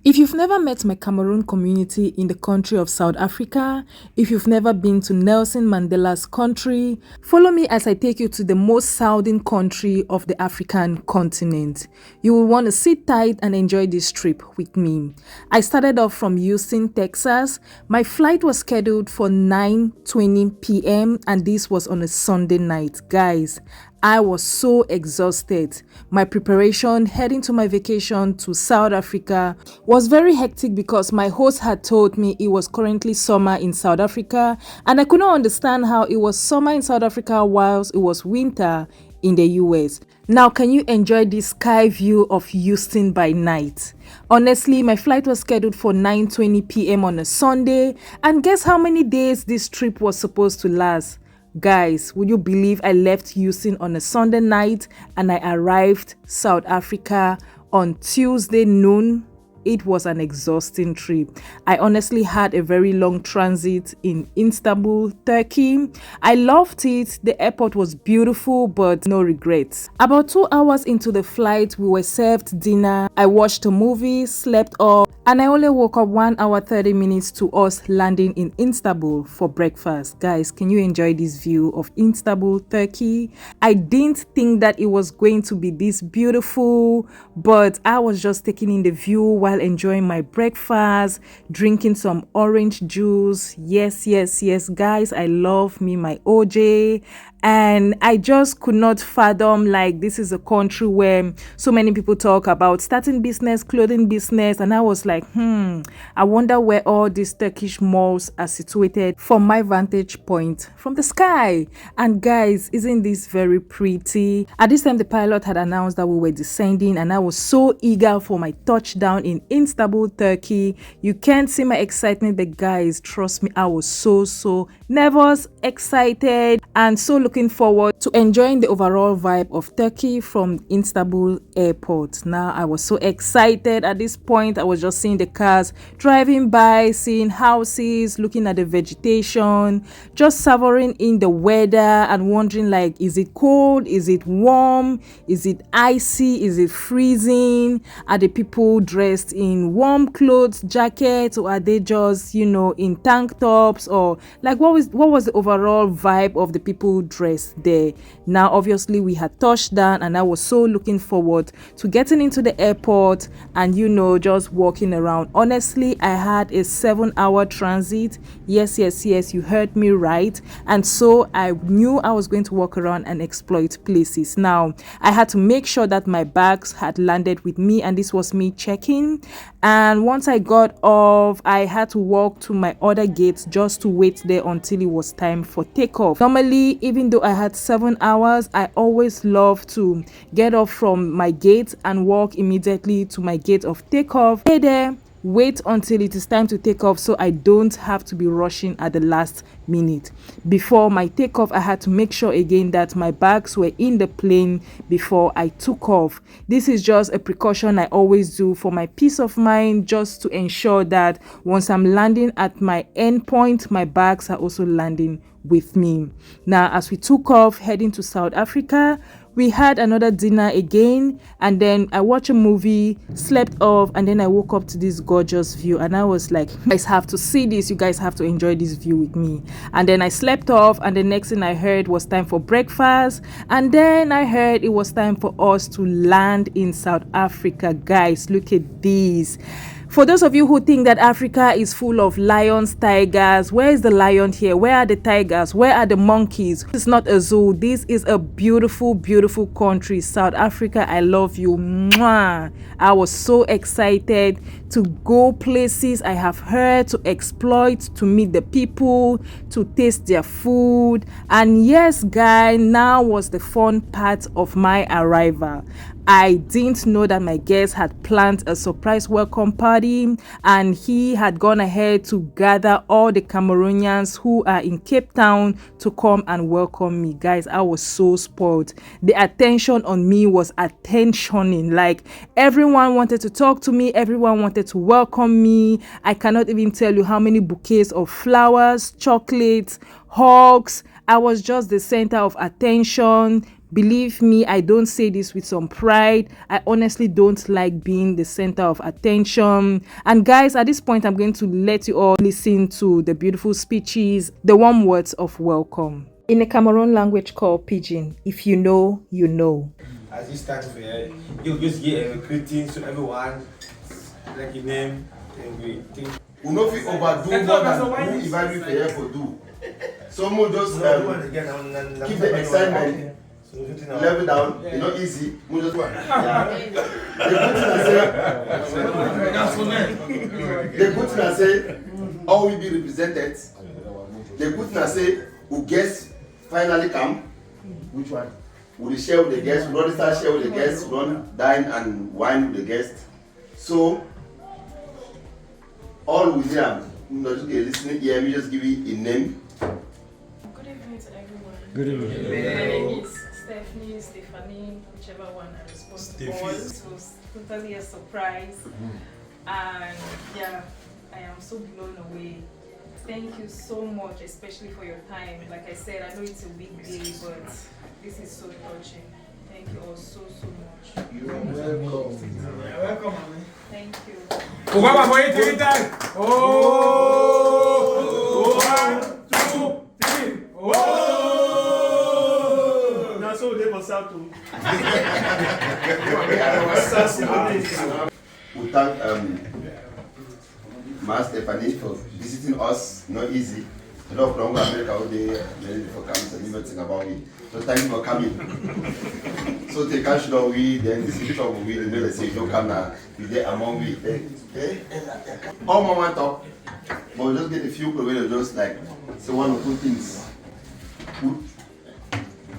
If you've never met my Cameroon community in the country of South Africa, if you've never been to Nelson Mandela's country, follow me as I take you to the most southern country of the African continent. You will want to sit tight and enjoy this trip with me. I started off from Houston, Texas. My flight was scheduled for 9:20 p.m. and this was on a Sunday night. Guys, I was so exhausted. My preparation heading to my vacation to South Africa was very hectic because my host had told me it was currently summer in South Africa and I could not understand how it was summer in South Africa whilst it was winter in the US. Now, can you enjoy this sky view of Houston by night? Honestly, my flight was scheduled for 9:20 p.m. on a Sunday, and guess how many days this trip was supposed to last? Guys, would you believe I left Houston on a Sunday night and I arrived South Africa on Tuesday noon? It was an exhausting trip. I honestly had a very long transit in Istanbul, Turkey. I loved it. The airport was beautiful, but no regrets. About 2 hours into the flight, we were served dinner. I watched a movie, slept off, and I only woke up 1 hour 30 minutes to us landing in Istanbul for breakfast. Guys, can you enjoy this view of Istanbul, Turkey? I didn't think that it was going to be this beautiful, but I was just taking in the view while enjoying my breakfast, drinking some orange juice. Yes, guys, I love me my OJ. And I just could not fathom, like, this is a country where so many people talk about starting business, clothing business, and I was like, I wonder where all these Turkish malls are situated from my vantage point from the sky. And guys, isn't this very pretty? At this time, the pilot had announced that we were descending, and I was so eager for my touchdown in Istanbul, Turkey. You can't see my excitement, but guys, trust me, I was so nervous, excited, and so looking forward to enjoying the overall vibe of Turkey from Istanbul airport. Now, I was so excited. At this point, I was just seeing the cars driving by, seeing houses, looking at the vegetation, just savoring in the weather and wondering, like, is it cold? Is it warm? Is it icy? Is it freezing? Are the people dressed in warm clothes, jackets, or are they just, in tank tops? Or like, what was the overall vibe of the people dressed there? Now, obviously, we had touched down and I was so looking forward to getting into the airport and just walking around. Honestly, I had a 7-hour transit. Yes, you heard me right. And so I knew I was going to walk around and exploit places. Now, I had to make sure that my bags had landed with me, and this was me checking. And once I got off, I had to walk to my other gate just to wait there until it was time for takeoff. Normally, even though I had 7 hours, I always love to get off from my gate and walk immediately to my gate of takeoff. Stay there, wait until it is time to take off so I don't have to be rushing at the last minute. Before my takeoff, I had to make sure again that my bags were in the plane before I took off. This is just a precaution I always do for my peace of mind, just to ensure that once I'm landing at my end point, my bags are also landing with me. Now, as we took off heading to South Africa, we had another dinner again, and then I watched a movie, slept off, and then I woke up to this gorgeous view, and I was like, you guys have to see this, you guys have to enjoy this view with me. And then I slept off, and the next thing I heard was time for breakfast, and then I heard it was time for us to land in South Africa. Guys, look at this. For those of you who think that Africa is full of lions, tigers, where is the lion here? Where are the tigers? Where are the monkeys? This is not a zoo. This is a beautiful country. South Africa, I love you. Mwah. I was so excited to go places I have heard, to exploit, to meet the people, to taste their food. And yes, guys, now was the fun part of my arrival. I didn't know that my guest had planned a surprise welcome party, and he had gone ahead to gather all the Cameroonians who are in Cape Town to come and welcome me. Guys, I was so spoiled. The attention on me was attentioning. Like, everyone wanted to talk to me, everyone wanted to welcome me. I cannot even tell you how many bouquets of flowers, chocolates, hugs. I was just the center of attention. Believe me, I don't say this with some pride. I honestly don't like being the center of attention. And guys, at this point, I'm going to let you all listen to the beautiful speeches, the warm words of welcome in a Cameroon language called Pidgin. If you know, you know. As you start here, you just give greetings to everyone, like your name, and we think. We know if overdo more than who invite you here for do. Some will just keep the excitement level down. It's not easy. We just work. The good thing I say, all will be represented. The good thing I say, who guests finally come. Which one? We share with the guests. We don't start share with the guests. We don't dine and wine with the guests. So all we hear, listening here, we just give you a name. Good evening to everyone. Good evening. My name is Stephanie, whichever one I respond to all. It was totally a surprise. And yeah, I am so blown away. Thank you so much, especially for your time. Like I said, I know it's a big day, but this is so touching. Thank you all so much. You're welcome. You're welcome, mommy. Thank you. Oh! 1, 2, 3. Oh! That's all they must have to. We thank Master Stephanie for visiting us. Not easy. A lot of long America all day, ready for coming and even think about it. So thank you for coming. So they catch down we, then the city of we, and they say don't come now. We there among we. All mama talk, but we just get a few people just like say one or two things.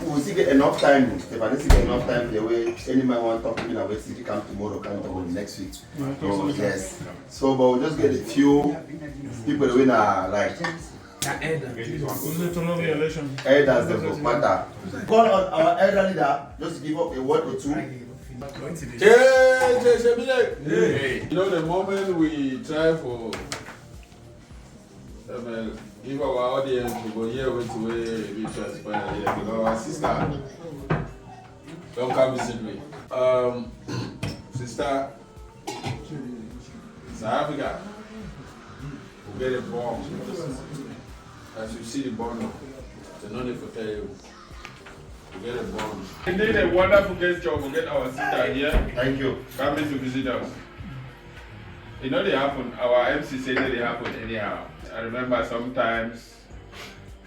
We still get enough time. Stephanie still get enough time the way any man want to talk to me now. Wait till come tomorrow, come tomorrow next week. So yes. So but we just get a few people the way now like. Elders the matter. Call on our elder leader, just give up a word or two. You know, the moment we try for give our audience to go here with the way we transpire here, because our sister don't come visit me. Sister, South Africa, we get a bomb. As you see the bond, the no need to tell you. We get a bond. We did a wonderful guest job. We get our sister here. Thank you. Coming to visit us. You know they happen. Our MC said that they happen anyhow. I remember sometimes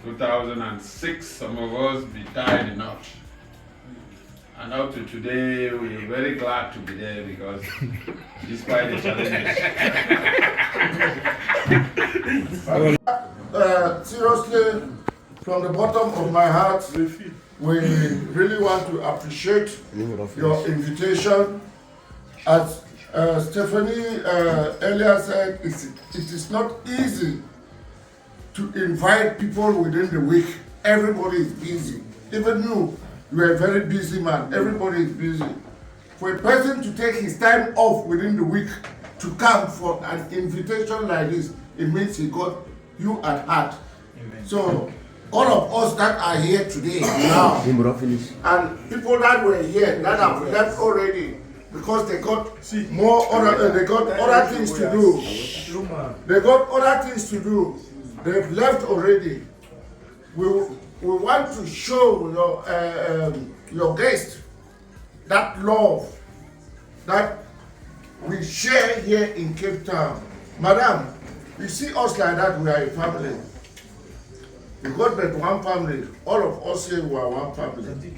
2006, some of us be tired enough. And up to today, we're very glad to be there because despite the challenges. Seriously, from the bottom of my heart, we really want to appreciate your invitation. As Stephanie earlier said, it is not easy to invite people within the week. Everybody is busy. Even you are a very busy man. Everybody is busy. For a person to take his time off within the week to come for an invitation like this, it means he got you at heart. Amen. So all of us that are here today now, and people that were here that have left already because they got more other, they got other things to do. They got other things to do. They've left already. We want to show your guests that love that we share here in Cape Town. Madam, you see us like that, we are a family. We got but one family. All of us here, we are one family.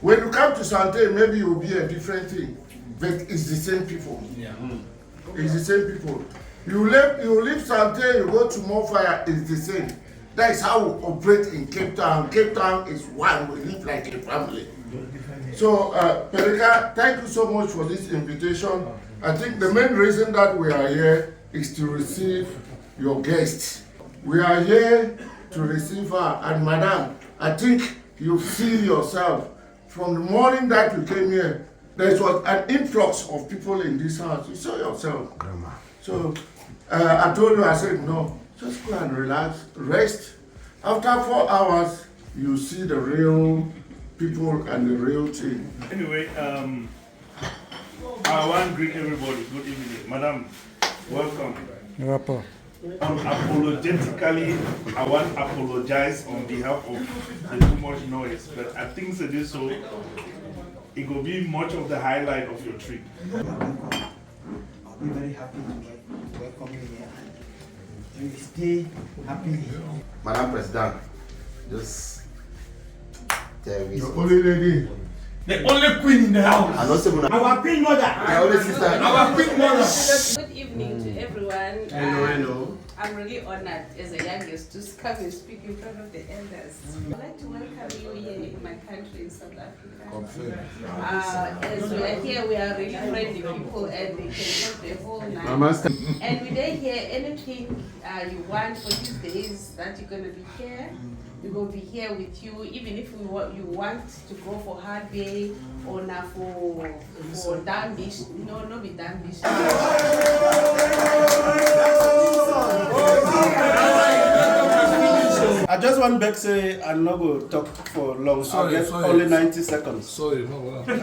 When you come to Sante, maybe it will be a different thing, but it's the same people. Yeah. It's the same people. You leave Sante, you go to Mofire, it's the same. That is how we operate in Cape Town. Cape Town is one, we live like a family. So, Perika, thank you so much for this invitation. I think the main reason that we are here is to receive your guests. We are here to receive her. And Madam, I think you see yourself, from the morning that you came here, there was an influx of people in this house. You saw yourself. So, I told you, I said, no, just go and relax, rest. After 4 hours, you see the real people and the real thing. Anyway, I want to greet everybody. Good evening. Madam, welcome. Apologetically, I want to apologize on behalf of the too much noise, but I think so this so it will be much of the highlight of your trip. We're very happy to welcome you here and you stay happy. Madam President, just tell me. The only lady. The only queen in the house. I know someone. Our queen mother. My only sister. Our queen mother. Good evening to everyone. Hello. I'm really honored as a youngest to come and speak in front of the elders. I'd like to welcome you here in my country in South Africa. As we are here, we are really friendly people and they can talk the whole night. And we don't hear anything you want for these days that you're going to be here. We will be here with you, even if you want to go for hard day or now for damn beach. No, not be damn beach. I just want back say I'm not going to talk for long. Sorry, I get sorry. only 90 seconds. Sorry, no, well. And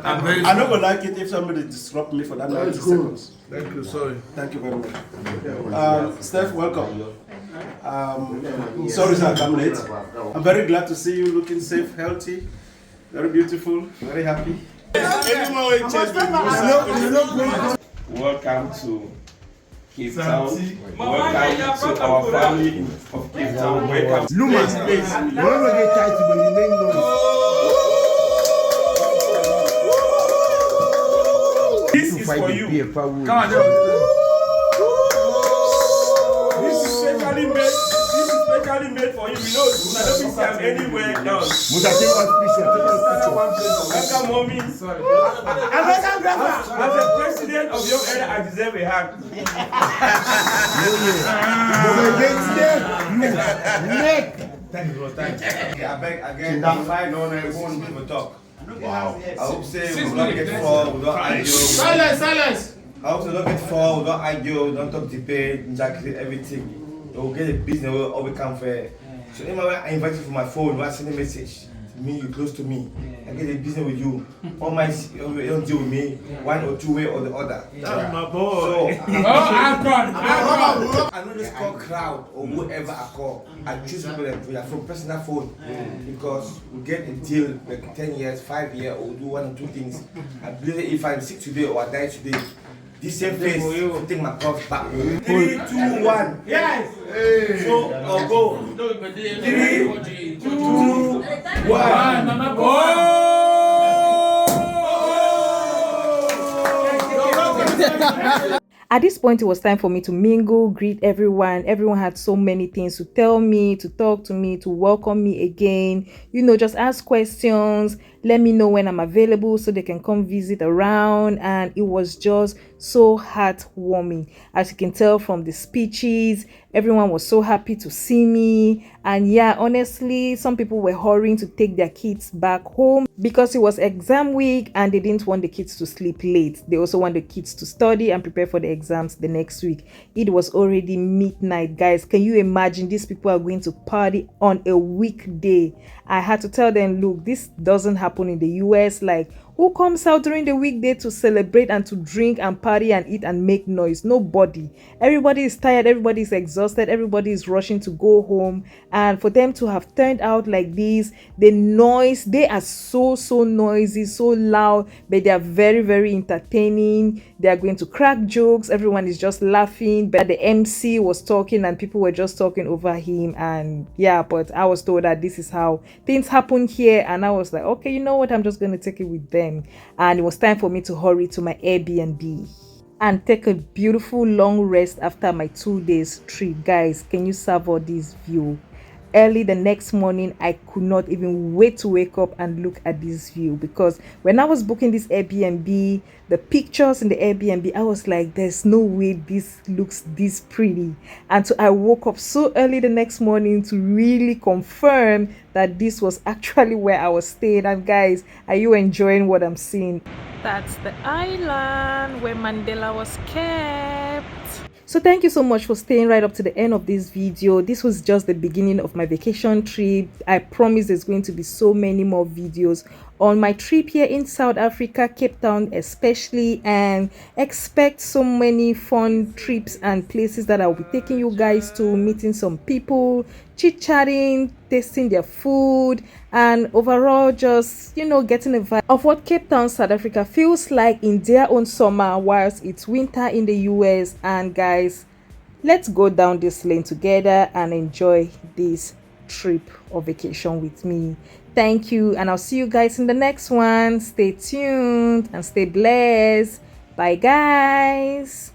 I'm not going to like it if somebody disrupt me for that 90 seconds. Thank you, sorry. Thank you very much. Steph, welcome. Sorry, sir, I come late. I'm very glad to see you looking safe, healthy, very beautiful, very happy. Welcome to Cape Town. Welcome to our family of Cape Town. Welcome. Luma, you never get tight but you make noise. This is for you. Come on, This is specially made. This is specially made for you. You know, I don't think I'm anywhere else. Welcome, mommy. Sorry. As the president of Young Elder, I deserve a hug. Thank you, bro. Thank you. I beg again. That's why no one people talk. Wow. I hope say we don't get fall, we don't argue. Silence. I hope we don't get fall, we don't argue, we don't talk debate, exactly everything. We'll get a business, we'll all become fair. So anyway, I invite you for my phone, I send a message. Me, you close to me. I get a business with you. All my you don't deal with me, one or two way or the other. That's my boy. So I don't just call crowd or whoever I call. I choose people that we are from personal phone because we get a deal like 10 years, 5 years, or do one or two things. I believe that if I'm sick today or I die today, this same face will take my cuff back. 3, 2, 1. Yes. So I'll go. 3, 2, 1. At this point, it was time for me to mingle, greet everyone. Everyone had so many things to tell me, to talk to me, to welcome me again. You know, just ask questions, let me know when I'm available so they can come visit around. And it was just so heartwarming. As you can tell from the speeches, everyone was so happy to see me. And yeah, honestly, some people were hurrying to take their kids back home because it was exam week and they didn't want the kids to sleep late. They also want the kids to study and prepare for the exams the next week. It was already midnight, guys. Can you imagine? These people are going to party on a weekday. I had to tell them, look, this doesn't happen in the US. Like, who comes out during the weekday to celebrate and to drink and party and eat and make noise? Nobody. Everybody is tired, everybody is exhausted, everybody is rushing to go home. And for them to have turned out like this, the noise, they are so noisy, so loud, but they are very entertaining. They are going to crack jokes, everyone is just laughing, but the MC was talking and people were just talking over him. And yeah, but I was told that this is how things happen here, and I was like, okay, you know what, I'm just going to take it with them. And it was time for me to hurry to my Airbnb and take a beautiful long rest after my 2 days trip. Guys, can you savor this view? Early the next morning, I could not even wait to wake up and look at this view, because when I was booking this Airbnb, the pictures in the Airbnb, I was like, there's no way this looks this pretty. And so I woke up so early the next morning to really confirm that this was actually where I was staying. And guys, are you enjoying what I'm seeing? That's the island where Mandela was kept. So thank you so much for staying right up to the end of this video. This was just the beginning of my vacation trip. I promise there's going to be so many more videos on my trip here in South Africa, Cape Town especially, and expect so many fun trips and places that I'll be taking you guys to, meeting some people, chit-chatting, tasting their food, and overall just, you know, getting a vibe of what Cape Town, South Africa feels like in their own summer whilst it's winter in the US. And guys, let's go down this lane together and enjoy this trip or vacation with me. Thank you, and I'll see you guys in the next one. Stay tuned and stay blessed. Bye guys.